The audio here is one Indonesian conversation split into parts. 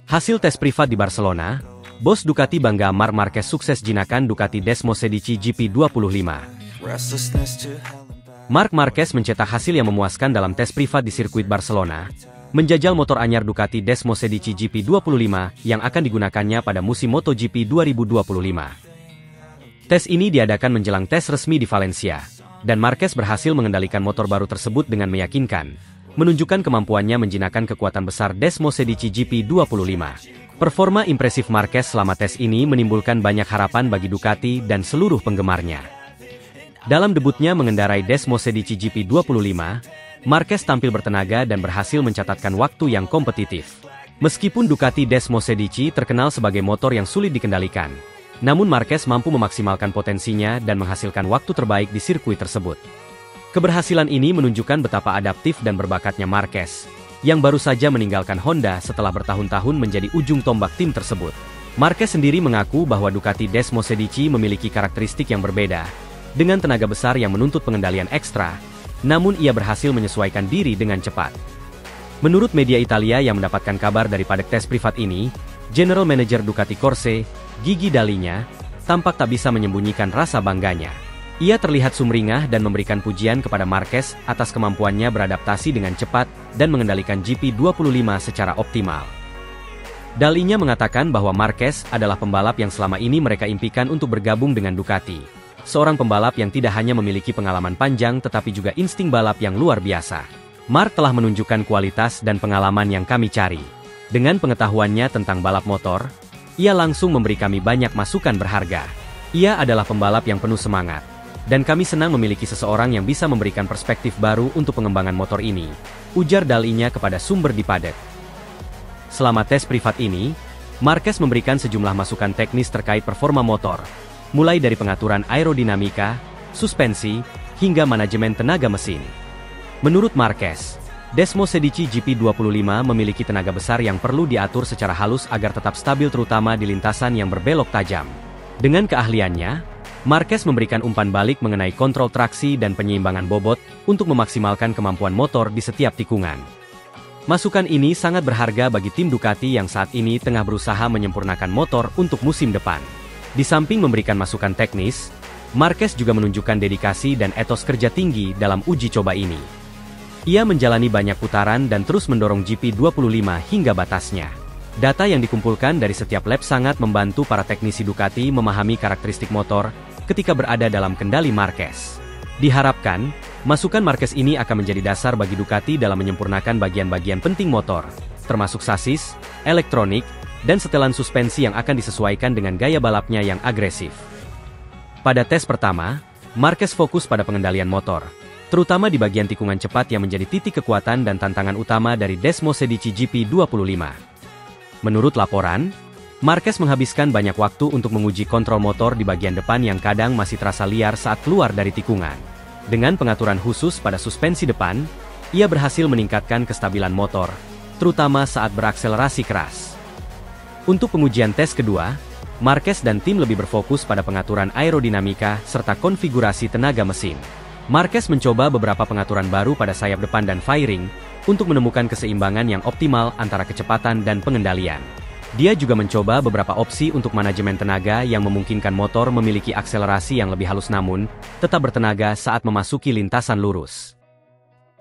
Hasil tes privat di Barcelona, bos Ducati bangga Marc Marquez sukses jinakan Ducati Desmosedici GP25. Marc Marquez mencetak hasil yang memuaskan dalam tes privat di sirkuit Barcelona, menjajal motor anyar Ducati Desmosedici GP25 yang akan digunakannya pada musim MotoGP 2025. Tes ini diadakan menjelang tes resmi di Valencia, dan Marquez berhasil mengendalikan motor baru tersebut dengan meyakinkan, menunjukkan kemampuannya menjinakkan kekuatan besar Desmosedici GP25. Performa impresif Marquez selama tes ini menimbulkan banyak harapan bagi Ducati dan seluruh penggemarnya. Dalam debutnya mengendarai Desmosedici GP25, Marquez tampil bertenaga dan berhasil mencatatkan waktu yang kompetitif. Meskipun Ducati Desmosedici terkenal sebagai motor yang sulit dikendalikan, namun Marquez mampu memaksimalkan potensinya dan menghasilkan waktu terbaik di sirkuit tersebut. Keberhasilan ini menunjukkan betapa adaptif dan berbakatnya Marquez, yang baru saja meninggalkan Honda setelah bertahun-tahun menjadi ujung tombak tim tersebut. Marquez sendiri mengaku bahwa Ducati Desmosedici memiliki karakteristik yang berbeda, dengan tenaga besar yang menuntut pengendalian ekstra, namun ia berhasil menyesuaikan diri dengan cepat. Menurut media Italia yang mendapatkan kabar dari tes privat ini, General Manager Ducati Corse, Gigi Dalinya, tampak tak bisa menyembunyikan rasa bangganya. Ia terlihat sumringah dan memberikan pujian kepada Marquez atas kemampuannya beradaptasi dengan cepat dan mengendalikan GP25 secara optimal. Dalinya mengatakan bahwa Marquez adalah pembalap yang selama ini mereka impikan untuk bergabung dengan Ducati. Seorang pembalap yang tidak hanya memiliki pengalaman panjang tetapi juga insting balap yang luar biasa. Marc telah menunjukkan kualitas dan pengalaman yang kami cari. Dengan pengetahuannya tentang balap motor, ia langsung memberi kami banyak masukan berharga. Ia adalah pembalap yang penuh semangat, dan kami senang memiliki seseorang yang bisa memberikan perspektif baru untuk pengembangan motor ini, ujar Dalinya kepada sumber di paddock. Selama tes privat ini, Marquez memberikan sejumlah masukan teknis terkait performa motor, mulai dari pengaturan aerodinamika, suspensi, hingga manajemen tenaga mesin. Menurut Marquez, Desmosedici GP25 memiliki tenaga besar yang perlu diatur secara halus agar tetap stabil terutama di lintasan yang berbelok tajam. Dengan keahliannya, Marquez memberikan umpan balik mengenai kontrol traksi dan penyeimbangan bobot untuk memaksimalkan kemampuan motor di setiap tikungan. Masukan ini sangat berharga bagi tim Ducati yang saat ini tengah berusaha menyempurnakan motor untuk musim depan. Di samping memberikan masukan teknis, Marquez juga menunjukkan dedikasi dan etos kerja tinggi dalam uji coba ini. Ia menjalani banyak putaran dan terus mendorong GP25 hingga batasnya. Data yang dikumpulkan dari setiap lap sangat membantu para teknisi Ducati memahami karakteristik motor ketika berada dalam kendali Marquez. Diharapkan, masukan Marquez ini akan menjadi dasar bagi Ducati dalam menyempurnakan bagian-bagian penting motor, termasuk sasis, elektronik, dan setelan suspensi yang akan disesuaikan dengan gaya balapnya yang agresif. Pada tes pertama, Marquez fokus pada pengendalian motor, terutama di bagian tikungan cepat yang menjadi titik kekuatan dan tantangan utama dari Desmosedici GP25. Menurut laporan, Marquez menghabiskan banyak waktu untuk menguji kontrol motor di bagian depan yang kadang masih terasa liar saat keluar dari tikungan. Dengan pengaturan khusus pada suspensi depan, ia berhasil meningkatkan kestabilan motor, terutama saat berakselerasi keras. Untuk pengujian tes kedua, Marquez dan tim lebih berfokus pada pengaturan aerodinamika serta konfigurasi tenaga mesin. Marquez mencoba beberapa pengaturan baru pada sayap depan dan fairing, untuk menemukan keseimbangan yang optimal antara kecepatan dan pengendalian. Dia juga mencoba beberapa opsi untuk manajemen tenaga yang memungkinkan motor memiliki akselerasi yang lebih halus namun, tetap bertenaga saat memasuki lintasan lurus.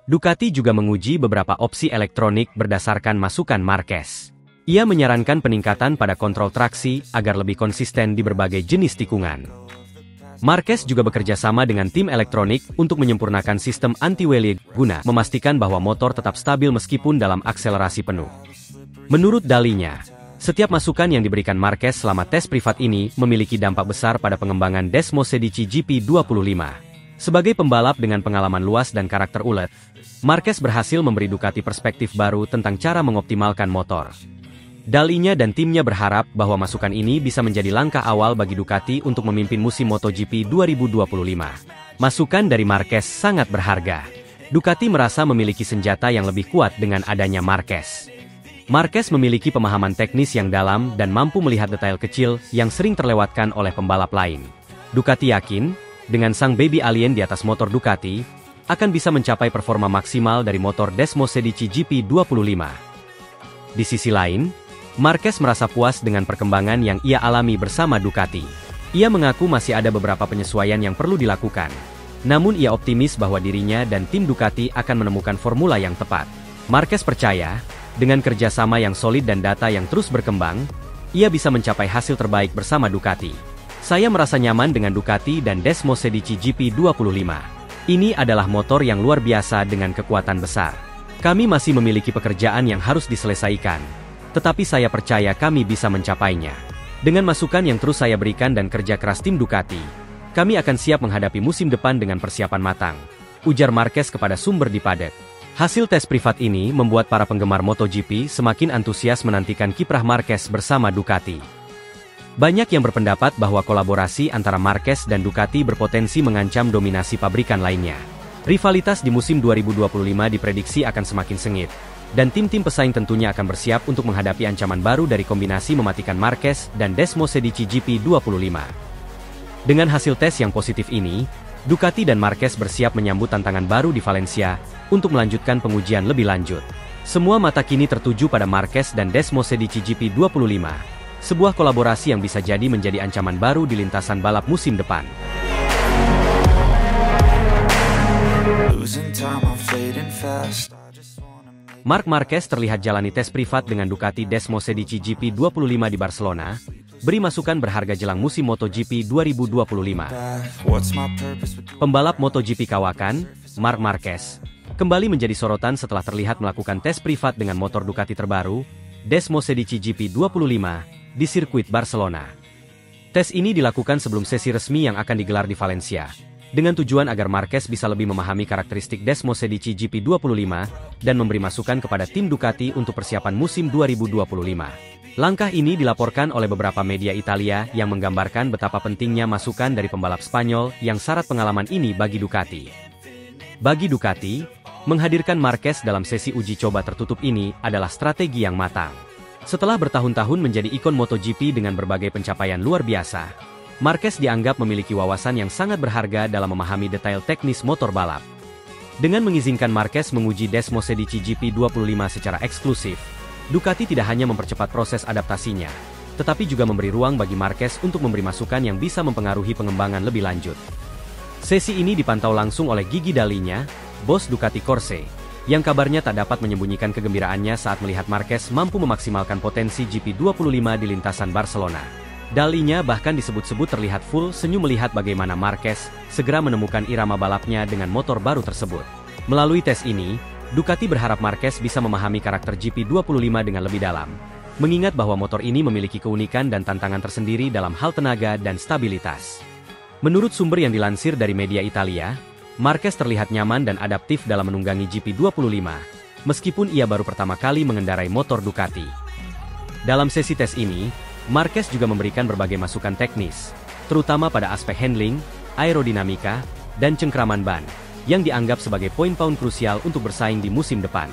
Ducati juga menguji beberapa opsi elektronik berdasarkan masukan Marquez. Ia menyarankan peningkatan pada kontrol traksi agar lebih konsisten di berbagai jenis tikungan. Marquez juga bekerja sama dengan tim elektronik untuk menyempurnakan sistem anti-wheelie guna memastikan bahwa motor tetap stabil meskipun dalam akselerasi penuh. Menurut Dalinya, setiap masukan yang diberikan Marquez selama tes privat ini memiliki dampak besar pada pengembangan Desmosedici GP25. Sebagai pembalap dengan pengalaman luas dan karakter ulet, Marquez berhasil memberi Ducati perspektif baru tentang cara mengoptimalkan motor. Dalinya dan timnya berharap bahwa masukan ini bisa menjadi langkah awal bagi Ducati untuk memimpin musim MotoGP 2025. Masukan dari Marquez sangat berharga. Ducati merasa memiliki senjata yang lebih kuat dengan adanya Marquez. Marquez memiliki pemahaman teknis yang dalam dan mampu melihat detail kecil yang sering terlewatkan oleh pembalap lain. Ducati yakin, dengan sang baby alien di atas motor Ducati, akan bisa mencapai performa maksimal dari motor Desmo Sedici GP25. Di sisi lain, Marquez merasa puas dengan perkembangan yang ia alami bersama Ducati. Ia mengaku masih ada beberapa penyesuaian yang perlu dilakukan. Namun ia optimis bahwa dirinya dan tim Ducati akan menemukan formula yang tepat. Marquez percaya, dengan kerjasama yang solid dan data yang terus berkembang, ia bisa mencapai hasil terbaik bersama Ducati. Saya merasa nyaman dengan Ducati dan Desmo Sedici GP25. Ini adalah motor yang luar biasa dengan kekuatan besar. Kami masih memiliki pekerjaan yang harus diselesaikan, tetapi saya percaya kami bisa mencapainya. Dengan masukan yang terus saya berikan dan kerja keras tim Ducati, kami akan siap menghadapi musim depan dengan persiapan matang, ujar Marquez kepada sumber di paddock. Hasil tes privat ini membuat para penggemar MotoGP semakin antusias menantikan kiprah Marquez bersama Ducati. Banyak yang berpendapat bahwa kolaborasi antara Marquez dan Ducati berpotensi mengancam dominasi pabrikan lainnya. Rivalitas di musim 2025 diprediksi akan semakin sengit, dan tim-tim pesaing tentunya akan bersiap untuk menghadapi ancaman baru dari kombinasi mematikan Marquez dan Desmo Sedici GP25. Dengan hasil tes yang positif ini, Ducati dan Marquez bersiap menyambut tantangan baru di Valencia untuk melanjutkan pengujian lebih lanjut. Semua mata kini tertuju pada Marquez dan Desmo Sedici GP25. Sebuah kolaborasi yang bisa jadi menjadi ancaman baru di lintasan balap musim depan. Marc Marquez terlihat jalani tes privat dengan Ducati Desmo Sedici GP25 di Barcelona, beri masukan berharga jelang musim MotoGP 2025. Pembalap MotoGP kawakan, Marc Marquez, kembali menjadi sorotan setelah terlihat melakukan tes privat dengan motor Ducati terbaru, Desmo Sedici GP25, di sirkuit Barcelona. Tes ini dilakukan sebelum sesi resmi yang akan digelar di Valencia, dengan tujuan agar Marquez bisa lebih memahami karakteristik Desmo Sedici GP25 dan memberi masukan kepada tim Ducati untuk persiapan musim 2025. Langkah ini dilaporkan oleh beberapa media Italia yang menggambarkan betapa pentingnya masukan dari pembalap Spanyol yang syarat pengalaman ini bagi Ducati. Bagi Ducati, menghadirkan Marquez dalam sesi uji coba tertutup ini adalah strategi yang matang. Setelah bertahun-tahun menjadi ikon MotoGP dengan berbagai pencapaian luar biasa, Marquez dianggap memiliki wawasan yang sangat berharga dalam memahami detail teknis motor balap. Dengan mengizinkan Marquez menguji Desmo Sedici GP25 secara eksklusif, Ducati tidak hanya mempercepat proses adaptasinya, tetapi juga memberi ruang bagi Marquez untuk memberi masukan yang bisa mempengaruhi pengembangan lebih lanjut. Sesi ini dipantau langsung oleh Gigi Dalinya, bos Ducati Corse, yang kabarnya tak dapat menyembunyikan kegembiraannya saat melihat Marquez mampu memaksimalkan potensi GP25 di lintasan Barcelona. Dalinya bahkan disebut-sebut terlihat full senyum melihat bagaimana Marquez segera menemukan irama balapnya dengan motor baru tersebut. Melalui tes ini, Ducati berharap Marquez bisa memahami karakter GP25 dengan lebih dalam, mengingat bahwa motor ini memiliki keunikan dan tantangan tersendiri dalam hal tenaga dan stabilitas. Menurut sumber yang dilansir dari media Italia, Marquez terlihat nyaman dan adaptif dalam menunggangi GP25, meskipun ia baru pertama kali mengendarai motor Ducati. Dalam sesi tes ini, Marquez juga memberikan berbagai masukan teknis, terutama pada aspek handling, aerodinamika, dan cengkraman ban, yang dianggap sebagai poin-poin krusial untuk bersaing di musim depan.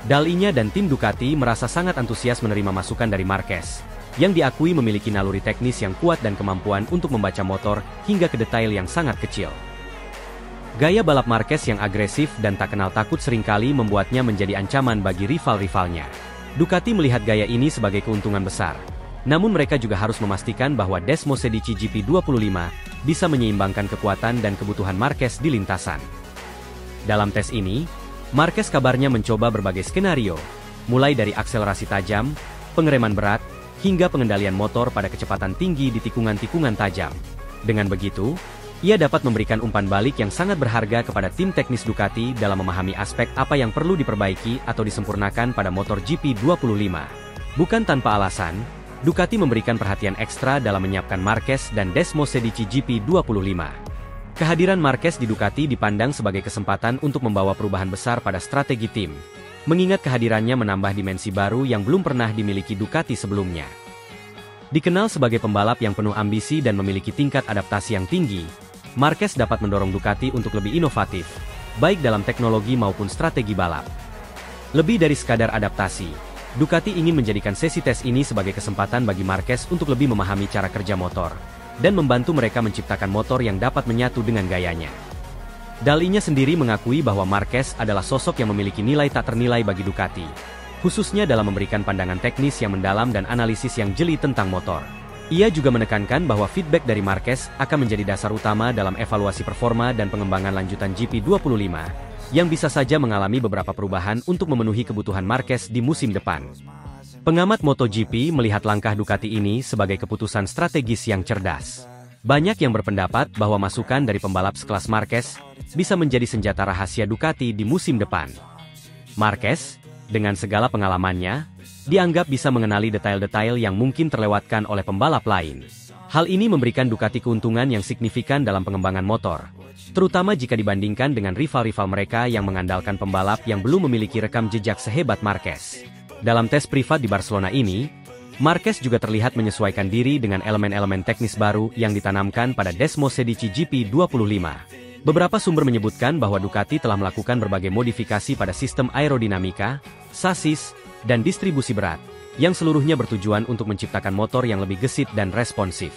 Dalinya dan tim Ducati merasa sangat antusias menerima masukan dari Marquez, yang diakui memiliki naluri teknis yang kuat dan kemampuan untuk membaca motor hingga ke detail yang sangat kecil. Gaya balap Marquez yang agresif dan tak kenal takut seringkali membuatnya menjadi ancaman bagi rival-rivalnya. Ducati melihat gaya ini sebagai keuntungan besar. Namun mereka juga harus memastikan bahwa Desmo Sedici GP25 bisa menyeimbangkan kekuatan dan kebutuhan Marquez di lintasan. Dalam tes ini, Marquez kabarnya mencoba berbagai skenario, mulai dari akselerasi tajam, pengereman berat, hingga pengendalian motor pada kecepatan tinggi di tikungan-tikungan tajam. Dengan begitu, ia dapat memberikan umpan balik yang sangat berharga kepada tim teknis Ducati dalam memahami aspek apa yang perlu diperbaiki atau disempurnakan pada motor GP25. Bukan tanpa alasan, Ducati memberikan perhatian ekstra dalam menyiapkan Marquez dan Desmo Sedici GP25. Kehadiran Marquez di Ducati dipandang sebagai kesempatan untuk membawa perubahan besar pada strategi tim, mengingat kehadirannya menambah dimensi baru yang belum pernah dimiliki Ducati sebelumnya. Dikenal sebagai pembalap yang penuh ambisi dan memiliki tingkat adaptasi yang tinggi, Marquez dapat mendorong Ducati untuk lebih inovatif, baik dalam teknologi maupun strategi balap. Lebih dari sekadar adaptasi, Ducati ingin menjadikan sesi tes ini sebagai kesempatan bagi Marquez untuk lebih memahami cara kerja motor, dan membantu mereka menciptakan motor yang dapat menyatu dengan gayanya. Dalinya sendiri mengakui bahwa Marquez adalah sosok yang memiliki nilai tak ternilai bagi Ducati, khususnya dalam memberikan pandangan teknis yang mendalam dan analisis yang jeli tentang motor. Ia juga menekankan bahwa feedback dari Marquez akan menjadi dasar utama dalam evaluasi performa dan pengembangan lanjutan GP25, yang bisa saja mengalami beberapa perubahan untuk memenuhi kebutuhan Marquez di musim depan. Pengamat MotoGP melihat langkah Ducati ini sebagai keputusan strategis yang cerdas. Banyak yang berpendapat bahwa masukan dari pembalap sekelas Marquez bisa menjadi senjata rahasia Ducati di musim depan. Marquez, dengan segala pengalamannya, dianggap bisa mengenali detail-detail yang mungkin terlewatkan oleh pembalap lain. Hal ini memberikan Ducati keuntungan yang signifikan dalam pengembangan motor, terutama jika dibandingkan dengan rival-rival mereka yang mengandalkan pembalap yang belum memiliki rekam jejak sehebat Marquez. Dalam tes privat di Barcelona ini, Marquez juga terlihat menyesuaikan diri dengan elemen-elemen teknis baru yang ditanamkan pada Desmosedici GP25. Beberapa sumber menyebutkan bahwa Ducati telah melakukan berbagai modifikasi pada sistem aerodinamika, sasis, dan distribusi berat, yang seluruhnya bertujuan untuk menciptakan motor yang lebih gesit dan responsif.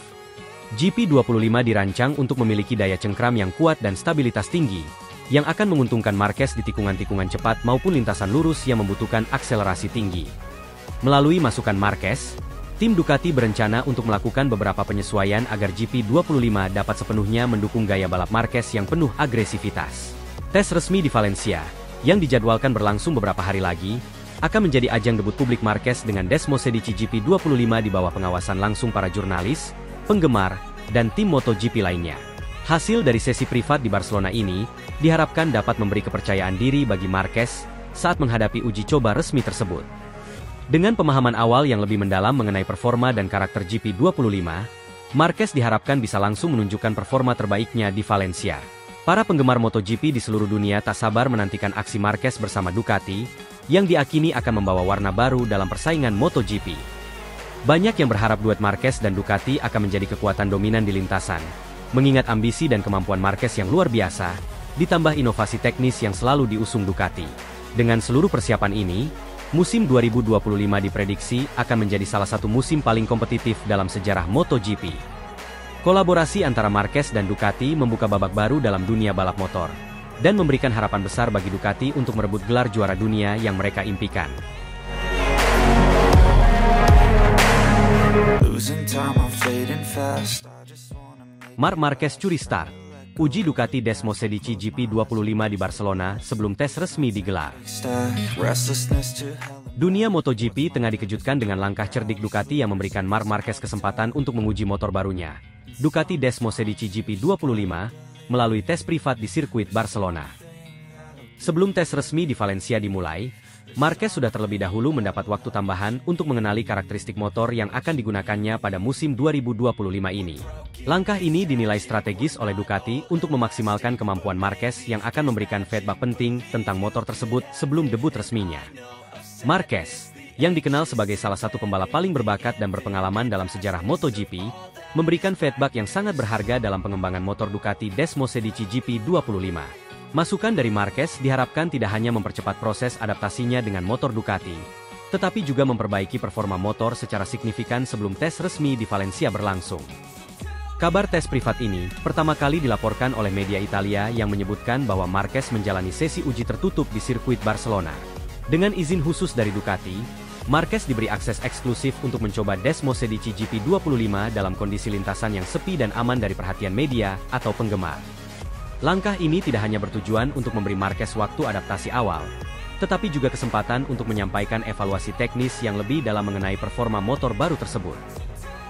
GP25 dirancang untuk memiliki daya cengkram yang kuat dan stabilitas tinggi, yang akan menguntungkan Marquez di tikungan-tikungan cepat maupun lintasan lurus yang membutuhkan akselerasi tinggi. Melalui masukan Marquez, tim Ducati berencana untuk melakukan beberapa penyesuaian agar GP25 dapat sepenuhnya mendukung gaya balap Marquez yang penuh agresivitas. Tes resmi di Valencia, yang dijadwalkan berlangsung beberapa hari lagi, akan menjadi ajang debut publik Marquez dengan Desmosedici GP25 di bawah pengawasan langsung para jurnalis, penggemar, dan tim MotoGP lainnya. Hasil dari sesi privat di Barcelona ini diharapkan dapat memberi kepercayaan diri bagi Marquez saat menghadapi uji coba resmi tersebut. Dengan pemahaman awal yang lebih mendalam mengenai performa dan karakter GP25, Marquez diharapkan bisa langsung menunjukkan performa terbaiknya di Valencia. Para penggemar MotoGP di seluruh dunia tak sabar menantikan aksi Marquez bersama Ducati, yang diakini akan membawa warna baru dalam persaingan MotoGP. Banyak yang berharap duet Marquez dan Ducati akan menjadi kekuatan dominan di lintasan, mengingat ambisi dan kemampuan Marquez yang luar biasa, ditambah inovasi teknis yang selalu diusung Ducati. Dengan seluruh persiapan ini, musim 2025 diprediksi akan menjadi salah satu musim paling kompetitif dalam sejarah MotoGP. Kolaborasi antara Marquez dan Ducati membuka babak baru dalam dunia balap motor, dan memberikan harapan besar bagi Ducati untuk merebut gelar juara dunia yang mereka impikan. Marc Marquez curi start. Uji Ducati Desmosedici GP25 di Barcelona sebelum tes resmi digelar. Dunia MotoGP tengah dikejutkan dengan langkah cerdik Ducati yang memberikan Marc Marquez kesempatan untuk menguji motor barunya, Ducati Desmosedici GP25, melalui tes privat di sirkuit Barcelona. Sebelum tes resmi di Valencia dimulai, Marquez sudah terlebih dahulu mendapat waktu tambahan untuk mengenali karakteristik motor yang akan digunakannya pada musim 2025 ini. Langkah ini dinilai strategis oleh Ducati untuk memaksimalkan kemampuan Marquez yang akan memberikan feedback penting tentang motor tersebut sebelum debut resminya. Marquez, yang dikenal sebagai salah satu pembalap paling berbakat dan berpengalaman dalam sejarah MotoGP, memberikan feedback yang sangat berharga dalam pengembangan motor Ducati Desmosedici GP25. Masukan dari Marquez diharapkan tidak hanya mempercepat proses adaptasinya dengan motor Ducati, tetapi juga memperbaiki performa motor secara signifikan sebelum tes resmi di Valencia berlangsung. Kabar tes privat ini pertama kali dilaporkan oleh media Italia yang menyebutkan bahwa Marquez menjalani sesi uji tertutup di sirkuit Barcelona. Dengan izin khusus dari Ducati, Marquez diberi akses eksklusif untuk mencoba Desmosedici GP25 dalam kondisi lintasan yang sepi dan aman dari perhatian media atau penggemar. Langkah ini tidak hanya bertujuan untuk memberi Marquez waktu adaptasi awal, tetapi juga kesempatan untuk menyampaikan evaluasi teknis yang lebih dalam mengenai performa motor baru tersebut.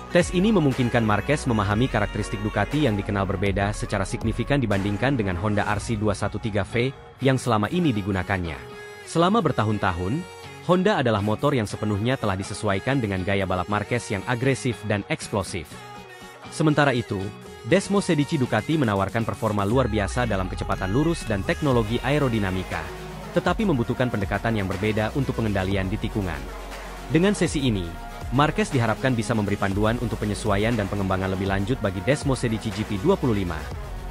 Tes ini memungkinkan Marquez memahami karakteristik Ducati yang dikenal berbeda secara signifikan dibandingkan dengan Honda RC213V yang selama ini digunakannya. Selama bertahun-tahun, Honda adalah motor yang sepenuhnya telah disesuaikan dengan gaya balap Marquez yang agresif dan eksplosif. Sementara itu, Desmosedici Ducati menawarkan performa luar biasa dalam kecepatan lurus dan teknologi aerodinamika, tetapi membutuhkan pendekatan yang berbeda untuk pengendalian di tikungan. Dengan sesi ini, Marquez diharapkan bisa memberi panduan untuk penyesuaian dan pengembangan lebih lanjut bagi Desmosedici GP25,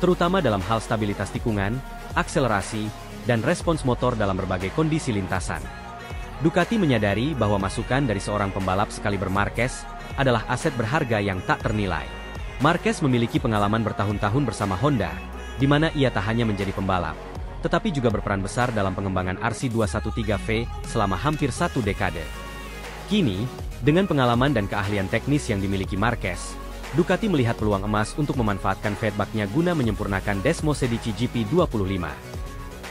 terutama dalam hal stabilitas tikungan, akselerasi, dan respons motor dalam berbagai kondisi lintasan. Ducati menyadari bahwa masukan dari seorang pembalap sekaliber Marquez adalah aset berharga yang tak ternilai. Marquez memiliki pengalaman bertahun-tahun bersama Honda, di mana ia tak hanya menjadi pembalap, tetapi juga berperan besar dalam pengembangan RC213V selama hampir 1 dekade. Kini, dengan pengalaman dan keahlian teknis yang dimiliki Marquez, Ducati melihat peluang emas untuk memanfaatkan feedback-nya guna menyempurnakan Desmosedici GP25.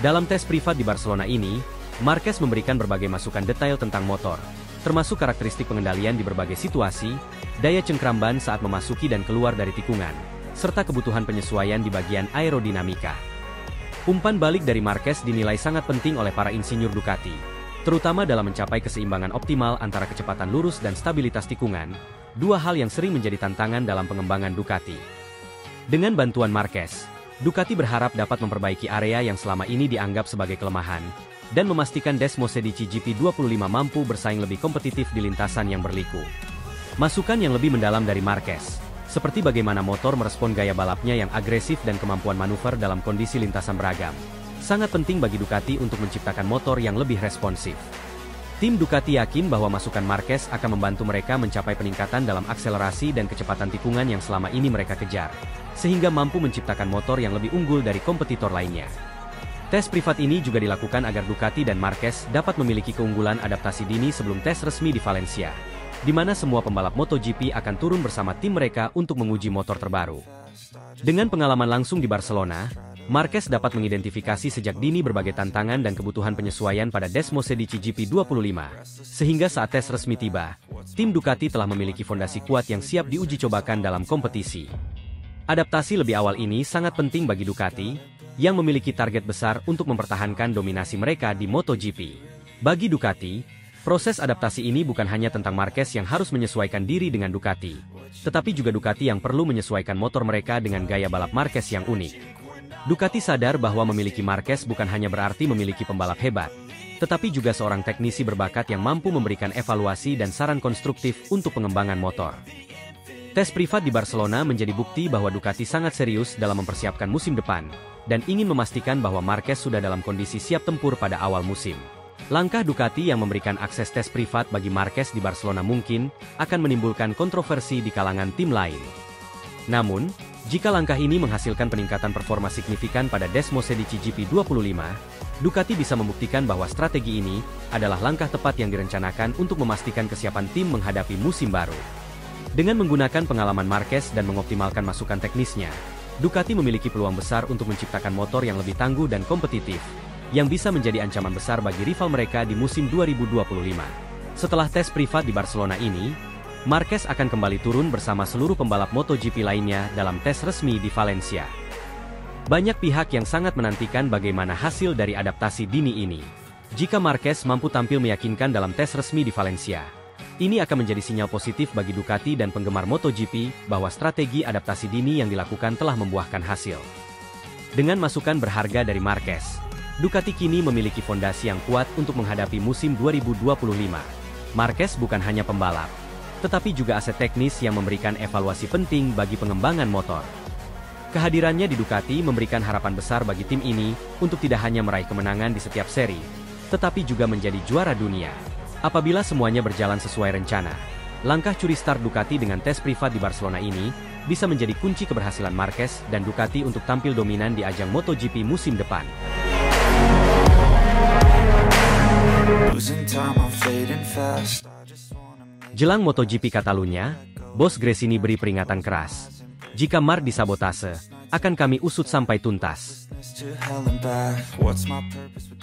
Dalam tes privat di Barcelona ini, Marquez memberikan berbagai masukan detail tentang motor, termasuk karakteristik pengendalian di berbagai situasi, daya cengkramban saat memasuki dan keluar dari tikungan, serta kebutuhan penyesuaian di bagian aerodinamika. Umpan balik dari Marquez dinilai sangat penting oleh para insinyur Ducati, terutama dalam mencapai keseimbangan optimal antara kecepatan lurus dan stabilitas tikungan, dua hal yang sering menjadi tantangan dalam pengembangan Ducati. Dengan bantuan Marquez, Ducati berharap dapat memperbaiki area yang selama ini dianggap sebagai kelemahan, dan memastikan Desmosedici GP25 mampu bersaing lebih kompetitif di lintasan yang berliku. Masukan yang lebih mendalam dari Marquez, seperti bagaimana motor merespon gaya balapnya yang agresif dan kemampuan manuver dalam kondisi lintasan beragam, sangat penting bagi Ducati untuk menciptakan motor yang lebih responsif. Tim Ducati yakin bahwa masukan Marquez akan membantu mereka mencapai peningkatan dalam akselerasi dan kecepatan tikungan yang selama ini mereka kejar, sehingga mampu menciptakan motor yang lebih unggul dari kompetitor lainnya. Tes privat ini juga dilakukan agar Ducati dan Marquez dapat memiliki keunggulan adaptasi dini sebelum tes resmi di Valencia, di mana semua pembalap MotoGP akan turun bersama tim mereka untuk menguji motor terbaru. Dengan pengalaman langsung di Barcelona, Marquez dapat mengidentifikasi sejak dini berbagai tantangan dan kebutuhan penyesuaian pada Desmosedici GP25, sehingga saat tes resmi tiba, tim Ducati telah memiliki fondasi kuat yang siap diuji cobakan dalam kompetisi. Adaptasi lebih awal ini sangat penting bagi Ducati, yang memiliki target besar untuk mempertahankan dominasi mereka di MotoGP. Bagi Ducati, proses adaptasi ini bukan hanya tentang Marquez yang harus menyesuaikan diri dengan Ducati, tetapi juga Ducati yang perlu menyesuaikan motor mereka dengan gaya balap Marquez yang unik. Ducati sadar bahwa memiliki Marquez bukan hanya berarti memiliki pembalap hebat, tetapi juga seorang teknisi berbakat yang mampu memberikan evaluasi dan saran konstruktif untuk pengembangan motor. Tes privat di Barcelona menjadi bukti bahwa Ducati sangat serius dalam mempersiapkan musim depan, dan ingin memastikan bahwa Marquez sudah dalam kondisi siap tempur pada awal musim. Langkah Ducati yang memberikan akses tes privat bagi Marquez di Barcelona mungkin akan menimbulkan kontroversi di kalangan tim lain. Namun, jika langkah ini menghasilkan peningkatan performa signifikan pada Desmosedici GP25, Ducati bisa membuktikan bahwa strategi ini adalah langkah tepat yang direncanakan untuk memastikan kesiapan tim menghadapi musim baru. Dengan menggunakan pengalaman Marquez dan mengoptimalkan masukan teknisnya, Ducati memiliki peluang besar untuk menciptakan motor yang lebih tangguh dan kompetitif, yang bisa menjadi ancaman besar bagi rival mereka di musim 2025. Setelah tes privat di Barcelona ini, Marquez akan kembali turun bersama seluruh pembalap MotoGP lainnya dalam tes resmi di Valencia. Banyak pihak yang sangat menantikan bagaimana hasil dari adaptasi dini ini. Jika Marquez mampu tampil meyakinkan dalam tes resmi di Valencia, ini akan menjadi sinyal positif bagi Ducati dan penggemar MotoGP bahwa strategi adaptasi dini yang dilakukan telah membuahkan hasil. Dengan masukan berharga dari Marquez, Ducati kini memiliki fondasi yang kuat untuk menghadapi musim 2025. Marquez bukan hanya pembalap, tetapi juga aset teknis yang memberikan evaluasi penting bagi pengembangan motor. Kehadirannya di Ducati memberikan harapan besar bagi tim ini untuk tidak hanya meraih kemenangan di setiap seri, tetapi juga menjadi juara dunia. Apabila semuanya berjalan sesuai rencana, langkah curi start Ducati dengan tes privat di Barcelona ini bisa menjadi kunci keberhasilan Marquez dan Ducati untuk tampil dominan di ajang MotoGP musim depan. Jelang MotoGP Catalunya, Bos Gresini beri peringatan keras. Jika Marc disabotase, akan kami usut sampai tuntas.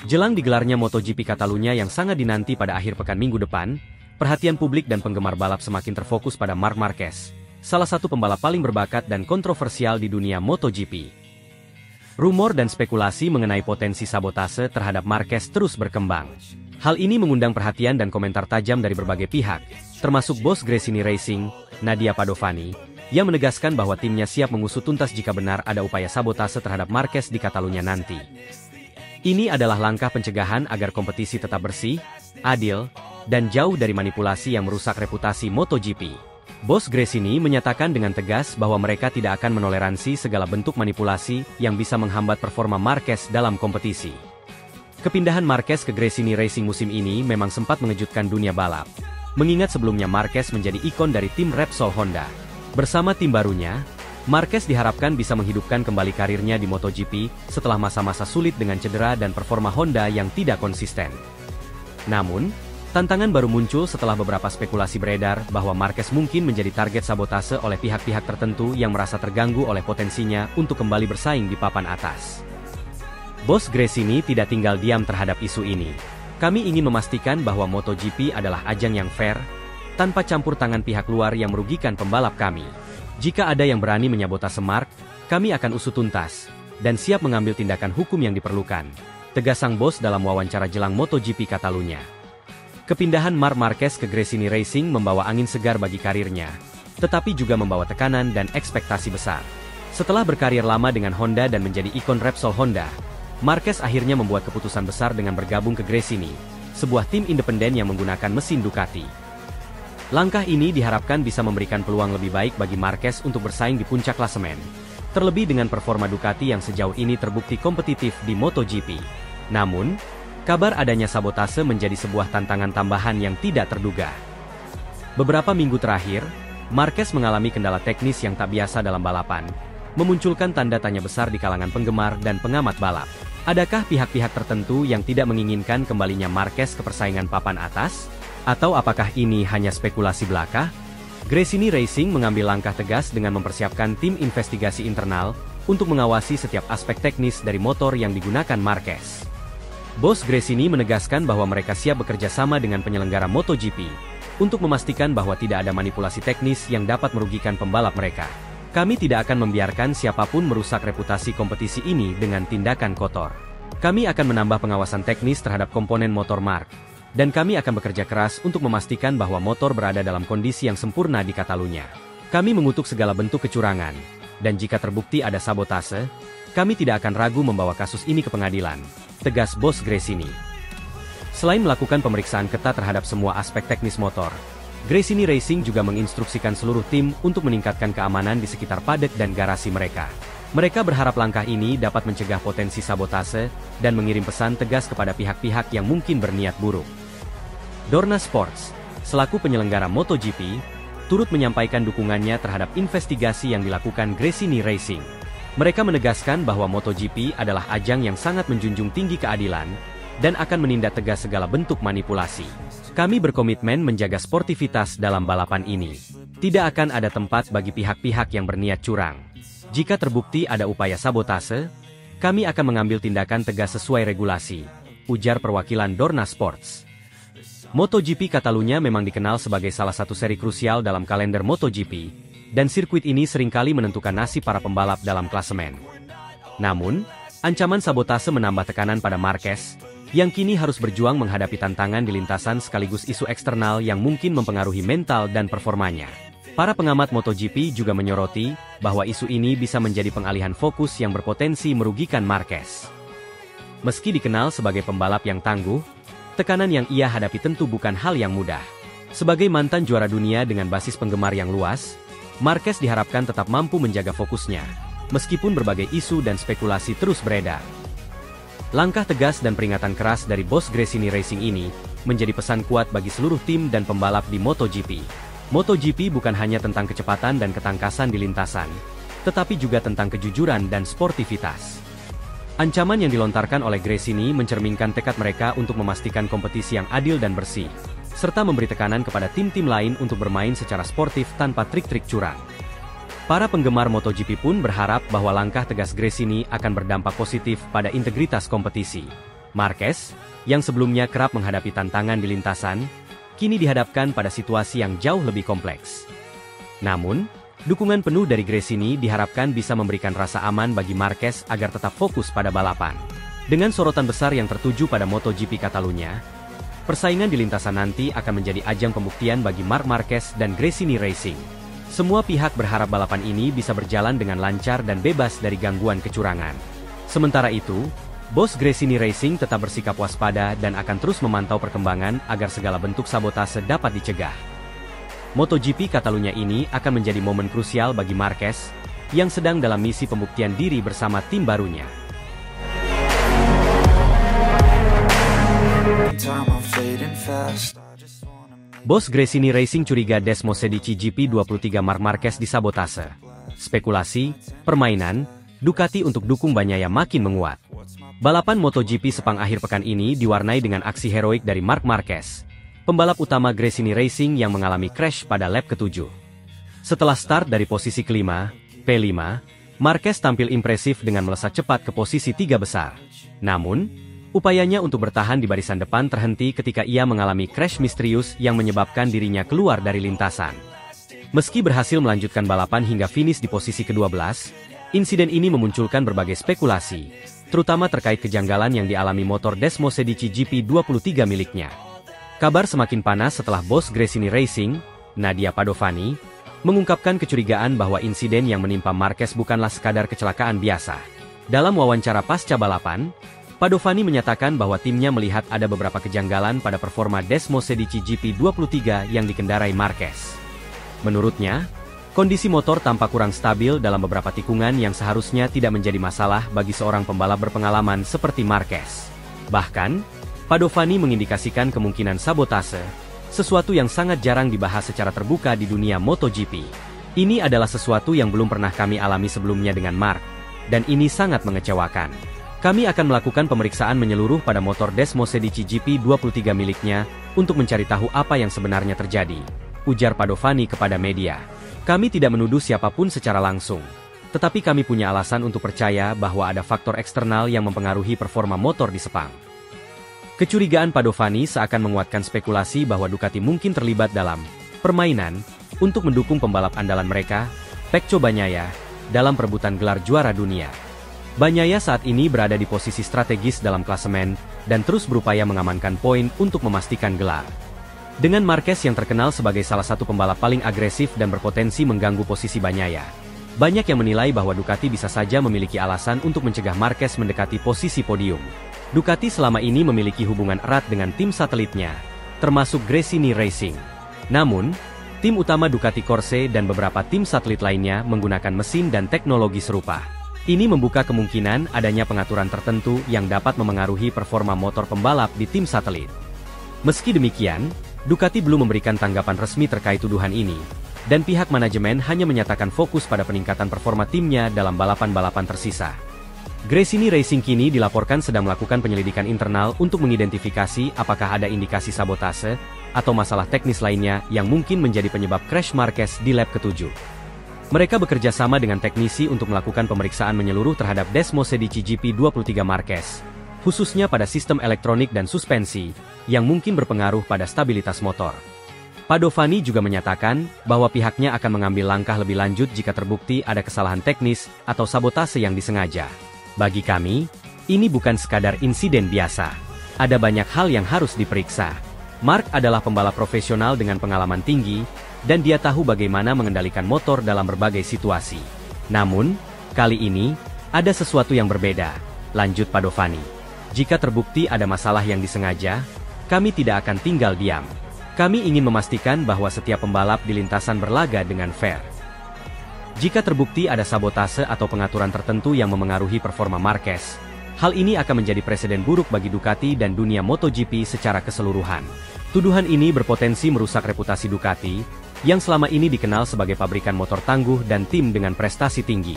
Jelang digelarnya MotoGP Catalunya yang sangat dinanti pada akhir pekan minggu depan, perhatian publik dan penggemar balap semakin terfokus pada Marc Marquez, salah satu pembalap paling berbakat dan kontroversial di dunia MotoGP. Rumor dan spekulasi mengenai potensi sabotase terhadap Marquez terus berkembang. Hal ini mengundang perhatian dan komentar tajam dari berbagai pihak, termasuk bos Gresini Racing, Nadia Padovani, yang menegaskan bahwa timnya siap mengusut tuntas jika benar ada upaya sabotase terhadap Marquez di Catalunya nanti. Ini adalah langkah pencegahan agar kompetisi tetap bersih, adil, dan jauh dari manipulasi yang merusak reputasi MotoGP. Bos Gresini menyatakan dengan tegas bahwa mereka tidak akan menoleransi segala bentuk manipulasi yang bisa menghambat performa Marquez dalam kompetisi. Kepindahan Marquez ke Gresini Racing musim ini memang sempat mengejutkan dunia balap, mengingat sebelumnya Marquez menjadi ikon dari tim Repsol Honda. Bersama tim barunya, Marquez diharapkan bisa menghidupkan kembali karirnya di MotoGP setelah masa-masa sulit dengan cedera dan performa Honda yang tidak konsisten. Namun, tantangan baru muncul setelah beberapa spekulasi beredar bahwa Marquez mungkin menjadi target sabotase oleh pihak-pihak tertentu yang merasa terganggu oleh potensinya untuk kembali bersaing di papan atas. Bos Gresini tidak tinggal diam terhadap isu ini. Kami ingin memastikan bahwa MotoGP adalah ajang yang fair, tanpa campur tangan pihak luar yang merugikan pembalap kami. Jika ada yang berani menyabotase Mark, kami akan usut tuntas, dan siap mengambil tindakan hukum yang diperlukan, tegas sang bos dalam wawancara jelang MotoGP Catalunya. Kepindahan Marc Marquez ke Gresini Racing membawa angin segar bagi karirnya, tetapi juga membawa tekanan dan ekspektasi besar. Setelah berkarir lama dengan Honda dan menjadi ikon Repsol Honda, Marquez akhirnya membuat keputusan besar dengan bergabung ke Gresini, sebuah tim independen yang menggunakan mesin Ducati. Langkah ini diharapkan bisa memberikan peluang lebih baik bagi Marquez untuk bersaing di puncak klasemen, terlebih dengan performa Ducati yang sejauh ini terbukti kompetitif di MotoGP. Namun, kabar adanya sabotase menjadi sebuah tantangan tambahan yang tidak terduga. Beberapa minggu terakhir, Marquez mengalami kendala teknis yang tak biasa dalam balapan, memunculkan tanda tanya besar di kalangan penggemar dan pengamat balap. Adakah pihak-pihak tertentu yang tidak menginginkan kembalinya Marquez ke persaingan papan atas? Atau apakah ini hanya spekulasi belaka? Gresini Racing mengambil langkah tegas dengan mempersiapkan tim investigasi internal untuk mengawasi setiap aspek teknis dari motor yang digunakan Marquez. Bos Gresini menegaskan bahwa mereka siap bekerja sama dengan penyelenggara MotoGP untuk memastikan bahwa tidak ada manipulasi teknis yang dapat merugikan pembalap mereka. Kami tidak akan membiarkan siapapun merusak reputasi kompetisi ini dengan tindakan kotor. Kami akan menambah pengawasan teknis terhadap komponen motor Mark. Dan kami akan bekerja keras untuk memastikan bahwa motor berada dalam kondisi yang sempurna di Catalunya. Kami mengutuk segala bentuk kecurangan, dan jika terbukti ada sabotase, kami tidak akan ragu membawa kasus ini ke pengadilan, tegas Bos Gresini. Selain melakukan pemeriksaan ketat terhadap semua aspek teknis motor, Gresini Racing juga menginstruksikan seluruh tim untuk meningkatkan keamanan di sekitar paddock dan garasi mereka. Mereka berharap langkah ini dapat mencegah potensi sabotase dan mengirim pesan tegas kepada pihak-pihak yang mungkin berniat buruk. Dorna Sports, selaku penyelenggara MotoGP, turut menyampaikan dukungannya terhadap investigasi yang dilakukan Gresini Racing. Mereka menegaskan bahwa MotoGP adalah ajang yang sangat menjunjung tinggi keadilan, dan akan menindak tegas segala bentuk manipulasi. Kami berkomitmen menjaga sportivitas dalam balapan ini. Tidak akan ada tempat bagi pihak-pihak yang berniat curang. Jika terbukti ada upaya sabotase, kami akan mengambil tindakan tegas sesuai regulasi, ujar perwakilan Dorna Sports. MotoGP Catalunya memang dikenal sebagai salah satu seri krusial dalam kalender MotoGP, dan sirkuit ini seringkali menentukan nasib para pembalap dalam klasemen. Namun, ancaman sabotase menambah tekanan pada Marquez, yang kini harus berjuang menghadapi tantangan di lintasan sekaligus isu eksternal yang mungkin mempengaruhi mental dan performanya. Para pengamat MotoGP juga menyoroti bahwa isu ini bisa menjadi pengalihan fokus yang berpotensi merugikan Marquez. Meski dikenal sebagai pembalap yang tangguh, tekanan yang ia hadapi tentu bukan hal yang mudah. Sebagai mantan juara dunia dengan basis penggemar yang luas, Marquez diharapkan tetap mampu menjaga fokusnya, meskipun berbagai isu dan spekulasi terus beredar. Langkah tegas dan peringatan keras dari bos Gresini Racing ini menjadi pesan kuat bagi seluruh tim dan pembalap di MotoGP. MotoGP bukan hanya tentang kecepatan dan ketangkasan di lintasan, tetapi juga tentang kejujuran dan sportivitas. Ancaman yang dilontarkan oleh Gresini mencerminkan tekad mereka untuk memastikan kompetisi yang adil dan bersih, serta memberi tekanan kepada tim-tim lain untuk bermain secara sportif tanpa trik-trik curang. Para penggemar MotoGP pun berharap bahwa langkah tegas Gresini akan berdampak positif pada integritas kompetisi. Marquez, yang sebelumnya kerap menghadapi tantangan di lintasan, kini dihadapkan pada situasi yang jauh lebih kompleks. Namun, dukungan penuh dari Gresini diharapkan bisa memberikan rasa aman bagi Marquez agar tetap fokus pada balapan. Dengan sorotan besar yang tertuju pada MotoGP Catalunya, persaingan di lintasan nanti akan menjadi ajang pembuktian bagi Marc Marquez dan Gresini Racing. Semua pihak berharap balapan ini bisa berjalan dengan lancar dan bebas dari gangguan kecurangan. Sementara itu, bos Gresini Racing tetap bersikap waspada dan akan terus memantau perkembangan agar segala bentuk sabotase dapat dicegah. MotoGP Catalunya ini akan menjadi momen krusial bagi Marquez, yang sedang dalam misi pembuktian diri bersama tim barunya. Bos Gresini Racing curiga Desmosedici GP23 Marc Marquez disabotase. Spekulasi, permainan, Ducati untuk dukung Bagnaia makin menguat. Balapan MotoGP Sepang akhir pekan ini diwarnai dengan aksi heroik dari Marc Marquez, pembalap utama Gresini Racing yang mengalami crash pada lap ke-7. Setelah start dari posisi kelima, P5, Marquez tampil impresif dengan melesat cepat ke posisi 3 besar. Namun, upayanya untuk bertahan di barisan depan terhenti ketika ia mengalami crash misterius yang menyebabkan dirinya keluar dari lintasan. Meski berhasil melanjutkan balapan hingga finish di posisi ke-12, insiden ini memunculkan berbagai spekulasi, terutama terkait kejanggalan yang dialami motor Desmosedici GP23 miliknya. Kabar semakin panas setelah bos Gresini Racing, Nadia Padovani, mengungkapkan kecurigaan bahwa insiden yang menimpa Marquez bukanlah sekadar kecelakaan biasa. Dalam wawancara pasca balapan, Padovani menyatakan bahwa timnya melihat ada beberapa kejanggalan pada performa Desmosedici GP23 yang dikendarai Marquez. Menurutnya, kondisi motor tampak kurang stabil dalam beberapa tikungan yang seharusnya tidak menjadi masalah bagi seorang pembalap berpengalaman seperti Marquez. Bahkan, Padovani mengindikasikan kemungkinan sabotase, sesuatu yang sangat jarang dibahas secara terbuka di dunia MotoGP. Ini adalah sesuatu yang belum pernah kami alami sebelumnya dengan Marc, dan ini sangat mengecewakan. Kami akan melakukan pemeriksaan menyeluruh pada motor Desmosedici GP23 miliknya untuk mencari tahu apa yang sebenarnya terjadi, ujar Padovani kepada media. Kami tidak menuduh siapapun secara langsung, tetapi kami punya alasan untuk percaya bahwa ada faktor eksternal yang mempengaruhi performa motor di Sepang. Kecurigaan Padovani seakan menguatkan spekulasi bahwa Ducati mungkin terlibat dalam permainan untuk mendukung pembalap andalan mereka, Pecco Bagnaia, dalam perebutan gelar juara dunia. Bagnaia saat ini berada di posisi strategis dalam klasemen dan terus berupaya mengamankan poin untuk memastikan gelar. Dengan Marquez yang terkenal sebagai salah satu pembalap paling agresif dan berpotensi mengganggu posisi Bagnaia, banyak yang menilai bahwa Ducati bisa saja memiliki alasan untuk mencegah Marquez mendekati posisi podium. Ducati selama ini memiliki hubungan erat dengan tim satelitnya, termasuk Gresini Racing. Namun, tim utama Ducati Corse dan beberapa tim satelit lainnya menggunakan mesin dan teknologi serupa. Ini membuka kemungkinan adanya pengaturan tertentu yang dapat memengaruhi performa motor pembalap di tim satelit. Meski demikian, Ducati belum memberikan tanggapan resmi terkait tuduhan ini, dan pihak manajemen hanya menyatakan fokus pada peningkatan performa timnya dalam balapan-balapan tersisa. Gresini Racing kini dilaporkan sedang melakukan penyelidikan internal untuk mengidentifikasi apakah ada indikasi sabotase atau masalah teknis lainnya yang mungkin menjadi penyebab crash Marquez di lap ke-7. Mereka bekerja sama dengan teknisi untuk melakukan pemeriksaan menyeluruh terhadap Desmosedici GP23 Marquez, khususnya pada sistem elektronik dan suspensi, yang mungkin berpengaruh pada stabilitas motor. Padovani juga menyatakan bahwa pihaknya akan mengambil langkah lebih lanjut jika terbukti ada kesalahan teknis atau sabotase yang disengaja. Bagi kami, ini bukan sekadar insiden biasa. Ada banyak hal yang harus diperiksa. Marc adalah pembalap profesional dengan pengalaman tinggi, dan dia tahu bagaimana mengendalikan motor dalam berbagai situasi. Namun, kali ini, ada sesuatu yang berbeda, lanjut Padovani. Jika terbukti ada masalah yang disengaja, kami tidak akan tinggal diam. Kami ingin memastikan bahwa setiap pembalap di lintasan berlaga dengan fair. Jika terbukti ada sabotase atau pengaturan tertentu yang memengaruhi performa Marquez, hal ini akan menjadi presiden buruk bagi Ducati dan dunia MotoGP secara keseluruhan. Tuduhan ini berpotensi merusak reputasi Ducati, yang selama ini dikenal sebagai pabrikan motor tangguh dan tim dengan prestasi tinggi.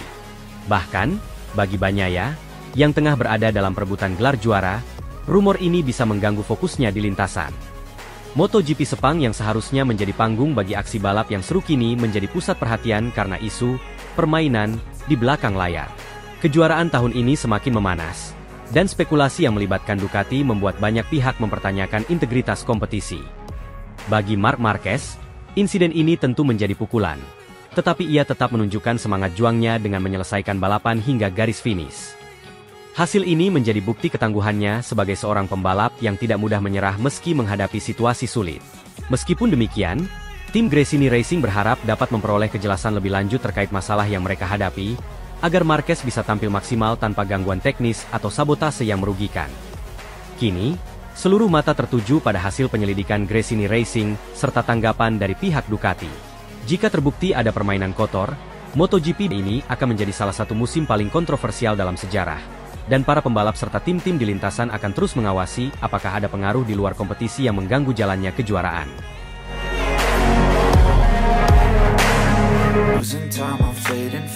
Bahkan, bagi Bagnaia, yang tengah berada dalam perebutan gelar juara, rumor ini bisa mengganggu fokusnya di lintasan. MotoGP Sepang yang seharusnya menjadi panggung bagi aksi balap yang seru kini menjadi pusat perhatian karena isu permainan di belakang layar. Kejuaraan tahun ini semakin memanas, dan spekulasi yang melibatkan Ducati membuat banyak pihak mempertanyakan integritas kompetisi. Bagi Marc Marquez, insiden ini tentu menjadi pukulan, tetapi ia tetap menunjukkan semangat juangnya dengan menyelesaikan balapan hingga garis finish. Hasil ini menjadi bukti ketangguhannya sebagai seorang pembalap yang tidak mudah menyerah meski menghadapi situasi sulit. Meskipun demikian, tim Gresini Racing berharap dapat memperoleh kejelasan lebih lanjut terkait masalah yang mereka hadapi, agar Marquez bisa tampil maksimal tanpa gangguan teknis atau sabotase yang merugikan. Kini, seluruh mata tertuju pada hasil penyelidikan Gresini Racing serta tanggapan dari pihak Ducati. Jika terbukti ada permainan kotor, MotoGP ini akan menjadi salah satu musim paling kontroversial dalam sejarah. Dan para pembalap serta tim-tim di lintasan akan terus mengawasi apakah ada pengaruh di luar kompetisi yang mengganggu jalannya kejuaraan. losing time, I'm fading fast.